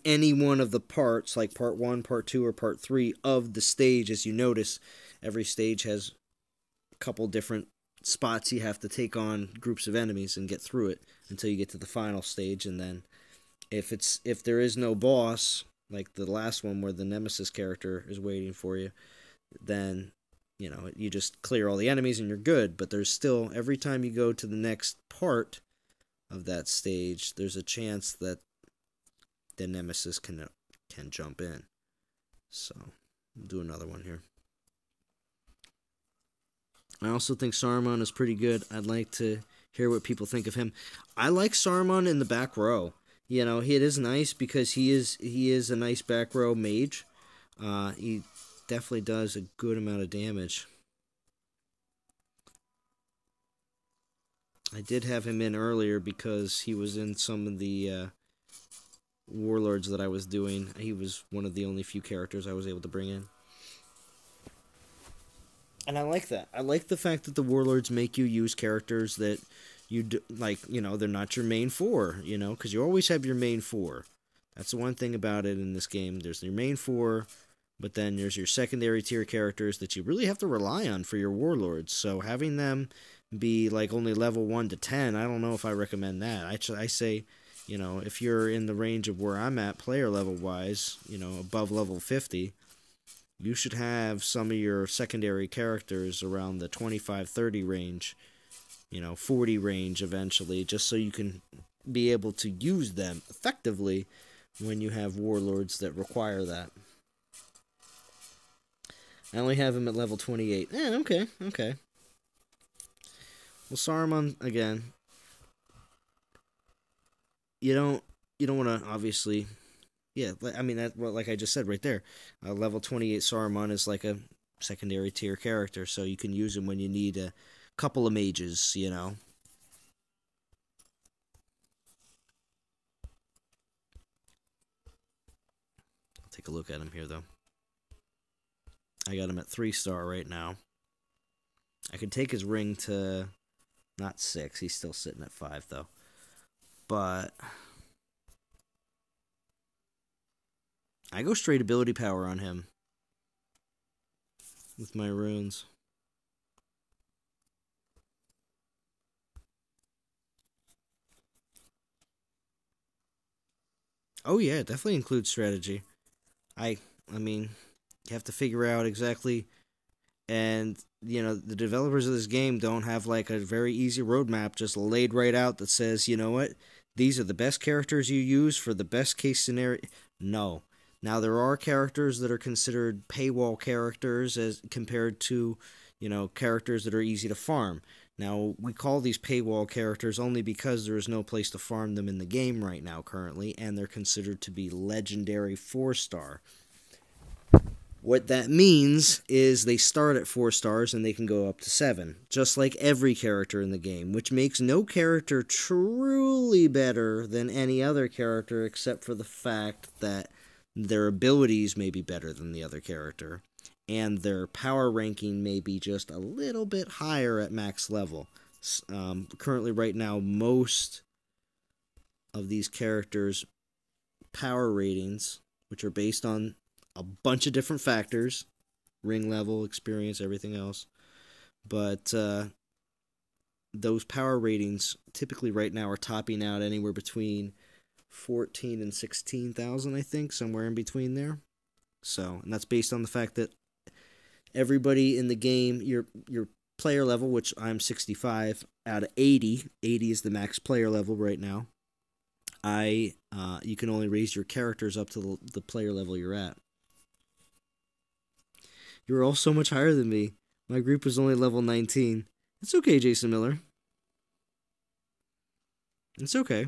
any one of the parts, like part 1, part 2, or part 3 of the stage. As you notice, every stage has a couple different spots you have to take on groups of enemies and get through it until you get to the final stage. And then if there is no boss, like the last one where the Nemesis character is waiting for you, then you just clear all the enemies and you're good. But there's still, every time you go to the next part of that stage, there's a chance that the Nemesis can jump in. So I'll do another one here. I also think Saruman is pretty good. I'd like to hear what people think of him. I like Saruman in the back row. It is nice because he is a nice back row mage. He definitely does a good amount of damage. I did have him in earlier because he was in some of the warlords that I was doing. He was one of the only few characters I was able to bring in. And I like that. I like the fact that the warlords make you use characters that you do, like, they're not your main 4, because you always have your main 4. That's the one thing about it in this game. There's your main 4, but then there's your secondary tier characters that you really have to rely on for your warlords. So having them be like only level 1 to 10, I don't know if I recommend that. I say, if you're in the range of where I'm at player level wise, above level 50, you should have some of your secondary characters around the 25-30 range, 40 range eventually, just so you can be able to use them effectively when you have warlords that require that. I only have him at level 28. Okay. Well, Saruman, again, you don't want to, obviously, yeah, I mean, that, well, like I just said right there, level 28 Saruman is like a secondary tier character, so you can use him when you need a couple of mages, I'll take a look at him here, though. I got him at 3-star right now. I could take his ring to not 6. He's still sitting at 5, though. But I go straight ability power on him with my runes. Oh yeah, it definitely includes strategy. I mean, you have to figure out exactly, and the developers of this game don't have like a very easy roadmap just laid right out that says, what, these are the best characters you use for the best case scenario. No. Now there are characters that are considered paywall characters as compared to, characters that are easy to farm. Now, we call these paywall characters only because there is no place to farm them in the game right now currently, and they're considered to be legendary 4-star. What that means is they start at 4 stars and they can go up to 7, just like every character in the game, which makes no character truly better than any other character except for the fact that their abilities may be better than the other character, and their power ranking may be just a little bit higher at max level. Currently, right now, most of these characters' power ratings, which are based on a bunch of different factors, ring level, experience, everything else, but those power ratings typically right now are topping out anywhere between 14 and 16,000, I think, somewhere in between there. So, and that's based on the fact that everybody in the game, your player level, which I'm 65 out of 80 is the max player level right now. You can only raise your characters up to the player level you're at. You're all so much higher than me. My group is only level 19. It's okay, Jason Miller. It's okay.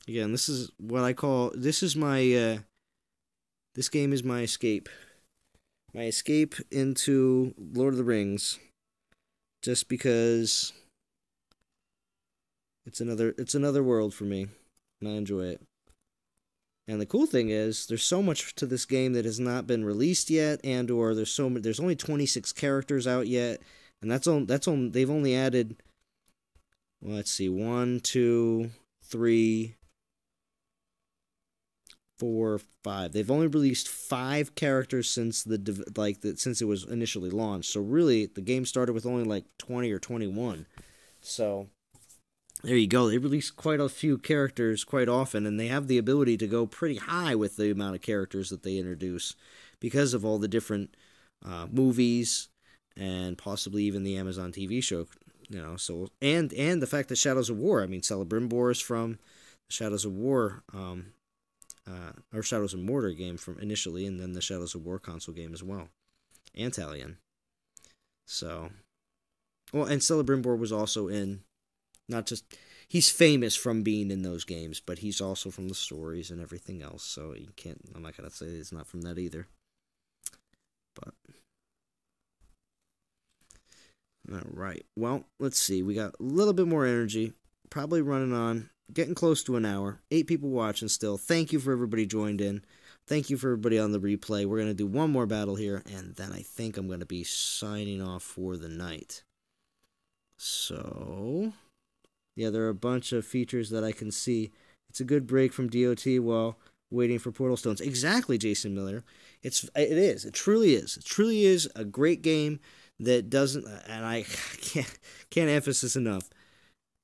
Again, this is what I call, this is my, this game is my escape. My escape into Lord of the Rings. Just because it's another world for me. and I enjoy it. And the cool thing is, there's so much to this game that has not been released yet, and or there's only 26 characters out yet, and they've only added, well, let's see, 1, 2, 3, 4, 5. They've only released 5 characters since since it was initially launched. So really, the game started with only like 20 or 21. So there you go. They release quite a few characters quite often, and they have the ability to go pretty high with the amount of characters that they introduce because of all the different movies and possibly even the Amazon TV show. So and the fact that Shadows of War. I mean, Celebrimbor is from Shadows of War, or Shadows of Mordor game from initially, and then the Shadows of War console game as well, and Talion. So, well, and Celebrimbor was also in. Not just he's famous from being in those games, but he's also from the stories and everything else. So you can't. I'm not gonna say it's not from that either. But all right. Well, let's see. We got a little bit more energy. Probably running on, getting close to an hour. 8 people watching still. Thank you for everybody joined in. Thank you for everybody on the replay. We're gonna do one more battle here, and then I think I'm gonna be signing off for the night. So. Yeah, there are a bunch of features that I can see. It's a good break from DOT while waiting for Portal Stones. Exactly, Jason Miller. It is. It truly is. It truly is a great game that doesn't, and I can't emphasize enough.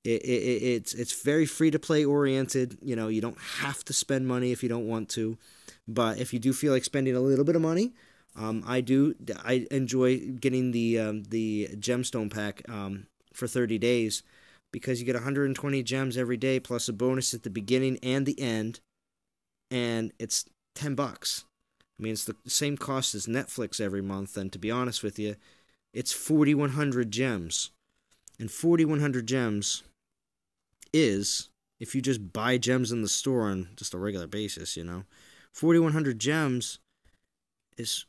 It's very free to play oriented. You don't have to spend money if you don't want to, but if you do feel like spending a little bit of money, I do. I enjoy getting the gemstone pack for 30 days. Because you get 120 gems every day, plus a bonus at the beginning and the end, and it's $10. I mean, it's the same cost as Netflix every month, and to be honest with you, it's 4,100 gems. And 4,100 gems is, if you just buy gems in the store on just a regular basis, 4,100 gems is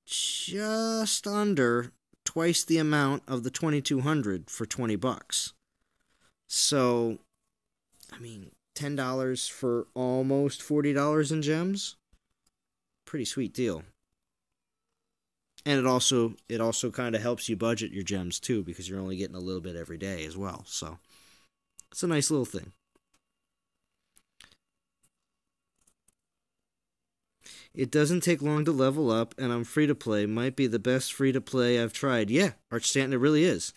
just under twice the amount of the 2,200 for $20. So, I mean, $10 for almost $40 in gems? Pretty sweet deal. And it also kind of helps you budget your gems too, because you're only getting a little bit every day as well. So, it's a nice little thing. It doesn't take long to level up, and I'm free to play. Might be the best free to play I've tried. Yeah, Arch Stanton, it really is.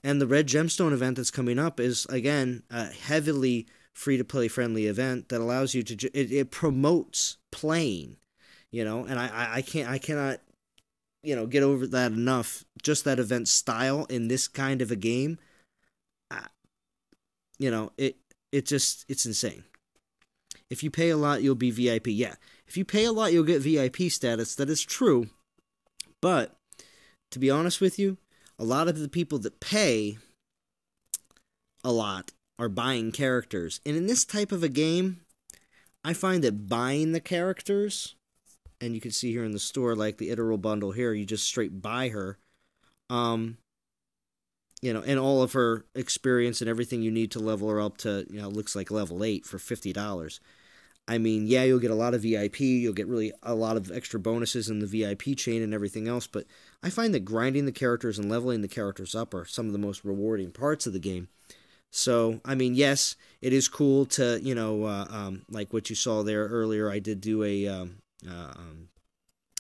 And the Red Gemstone event that's coming up is, again, a heavily free-to-play friendly event that allows you to... It promotes playing, and I cannot, get over that enough. Just that event style in this kind of a game, it's insane. If you pay a lot, you'll be VIP. Yeah, if you pay a lot, you'll get VIP status. That is true. But, to be honest with you, a lot of the people that pay a lot are buying characters. And in this type of a game, I find that buying the characters, and you can see here in the store, like the Iteral bundle here, you just straight buy her, and all of her experience and everything you need to level her up to, looks like level 8 for $50. I mean, yeah, you'll get a lot of VIP, you'll get really a lot of extra bonuses in the VIP chain and everything else, but I find that grinding the characters and leveling the characters up are some of the most rewarding parts of the game. So, I mean, yes, it is cool to, like what you saw there earlier, I did do a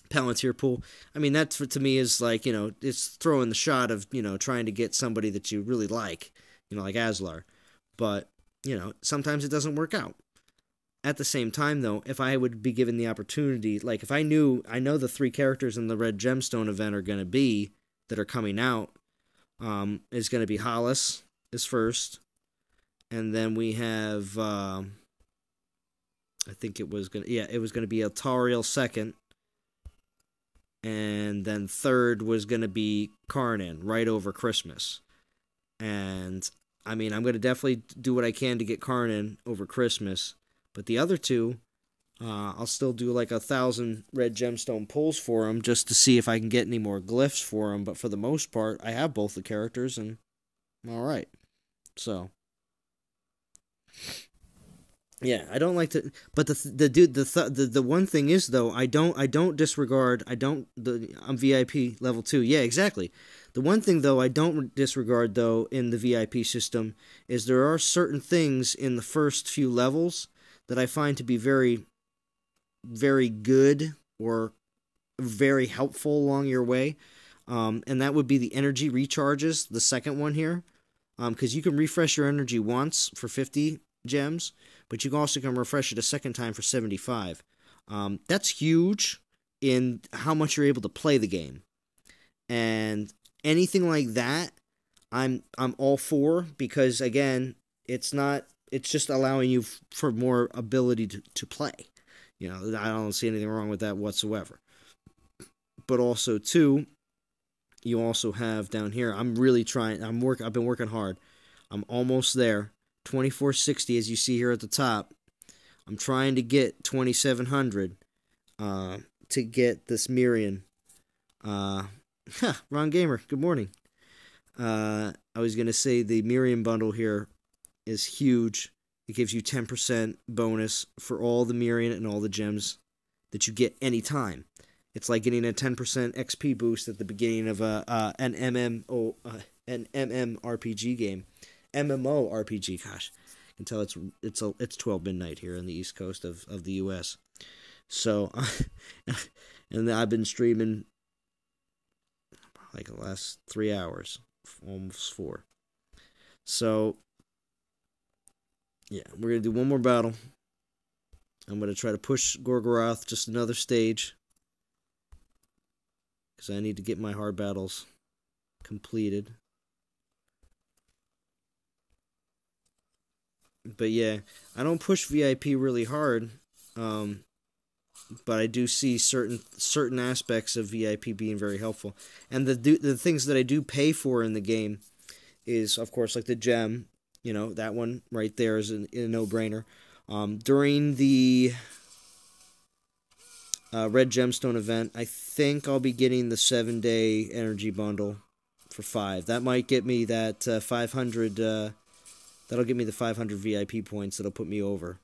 Palantir pool. I mean, that to me is like, it's throwing the shot of, trying to get somebody that you really like, like Aslar. But, sometimes it doesn't work out. At the same time, though, if I would be given the opportunity, like if I know the 3 characters in the Red Gemstone event are going to be, that are coming out, is going to be Hollis is first, and then we have, I think it was going to be Altariel second, and then third was going to be Karnan, right over Christmas. And, I mean, I'm going to definitely do what I can to get Karnan over Christmas. But the other 2, I'll still do like 1,000 red gemstone pulls for them just to see if I can get any more glyphs for them. But for the most part, I have both the characters and I'm alright. So, Yeah, I don't like to, but the one thing is though, I don't disregard, I'm VIP level 2. Yeah, exactly. The one thing though I don't disregard though in the VIP system is there are certain things in the first few levels that I find to be very very good or very helpful along your way. And that would be the energy recharges, the second one here. Because you can refresh your energy once for 50 gems, but you also can refresh it a second time for 75. That's huge in how much you're able to play the game. And anything like that, I'm all for, because again, it's just allowing you for more ability to play. I don't see anything wrong with that whatsoever. But also too, you also have down here. I'm really trying. I've been working hard. I'm almost there. 2460, as you see here at the top. I'm trying to get 2700 to get this Mirian. Ron Gamer, good morning. I was going to say the Miriam bundle here is huge. It gives you 10% bonus for all the Miriam and all the gems that you get anytime. It's like getting a 10% XP boost at the beginning of an MMORPG game. MMORPG, gosh. I can tell it's 12 midnight here on the East Coast of the US. So, and I've been streaming like the last 3 hours, almost 4. So, yeah, we're going to do one more battle. I'm going to try to push Gorgoroth just another stage, because I need to get my hard battles completed. But yeah, I don't push VIP really hard, but I do see certain aspects of VIP being very helpful. And the things that I do pay for in the game is, of course, like the gem. That one right there is a no-brainer. During the Red Gemstone event, I think I'll be getting the 7-day energy bundle for 5. That might get me that 500. That'll get me the 500 VIP points. That'll put me over.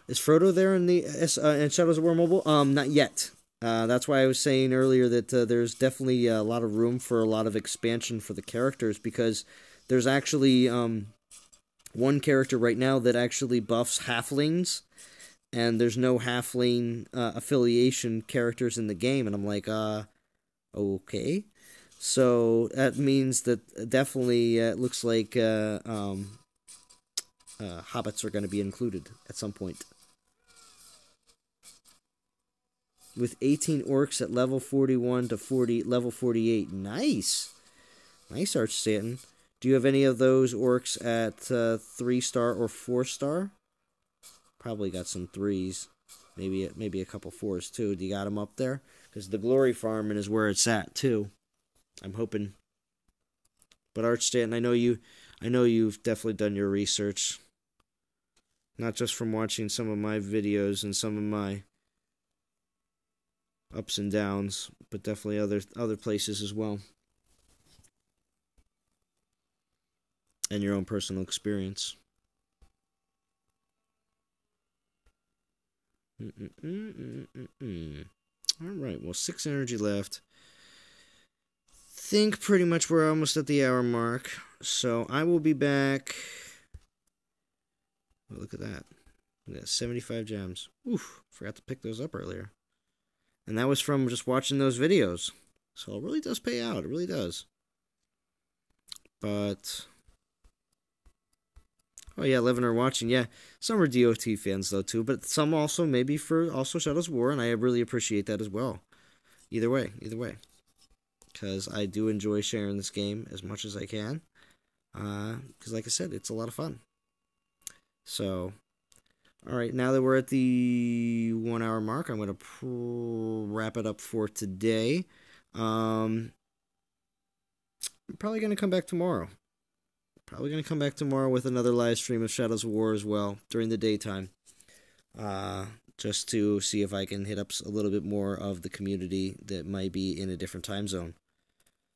Is Frodo there in the in Shadows of War Mobile? Not yet. That's why I was saying earlier that there's definitely a lot of room for a lot of expansion for the characters, because there's actually one character right now that actually buffs halflings, and there's no halfling affiliation characters in the game, and I'm like, okay. So that means that definitely it looks like hobbits are going to be included at some point. With 18 orcs at level 41 to level 48. Nice. Nice, Archstanton. Do you have any of those orcs at 3-star or 4-star? Probably got some 3s. Maybe a couple 4s too. Do you got them up there? Because the glory farming is where it's at too. I'm hoping. But Archstanton, I know you've definitely done your research. Not just from watching some of my videos and some of my ups and downs, but definitely other places as well. And your own personal experience. Alright, well, 6 energy left. Think pretty much we're almost at the hour mark. So I will be back. Oh, look at that. We got 75 gems. Oof, forgot to pick those up earlier. And that was from just watching those videos. So it really does pay out. It really does. But oh yeah, 11 are watching. Yeah, some are DOT fans though too, but some also maybe for also Shadows of War, and I really appreciate that as well. Either way. Because I do enjoy sharing this game as much as I can. Because like I said, it's a lot of fun. So, alright, now that we're at the 1 hour mark, I'm going to wrap it up for today. I'm probably going to come back tomorrow. With another live stream of Shadows of War as well, during the daytime. Just to see if I can hit up a little bit more of the community that might be in a different time zone.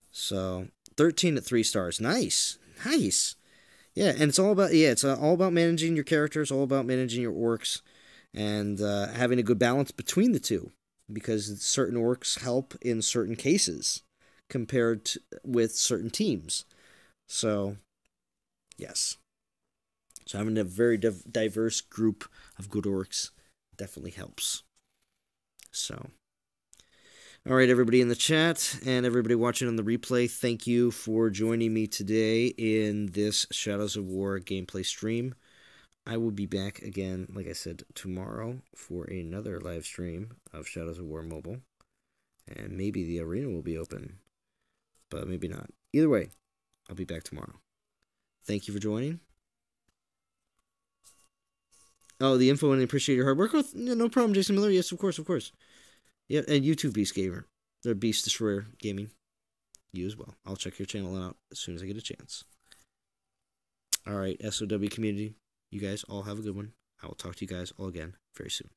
So, 13 at 3 stars. Nice. Yeah, and it's all about managing your characters, all about managing your orcs, and having a good balance between the two, because certain orcs help in certain cases compared with certain teams. So yes, so having a very diverse group of good orcs definitely helps. So. All right, everybody in the chat and everybody watching on the replay, thank you for joining me today in this Shadows of War gameplay stream. I will be back again, like I said, tomorrow for another live stream of Shadows of War Mobile. And maybe the arena will be open, but maybe not. Either way, I'll be back tomorrow. Thank you for joining. Oh, the info and appreciate your hard work. Oh, no problem, Jason Miller. Yes, of course, of course. Yeah, and you too, Beast Gamer. The Beast Destroyer Gaming. You as well. I'll check your channel out as soon as I get a chance. All right, SOW community. You guys all have a good one. I will talk to you guys all again very soon.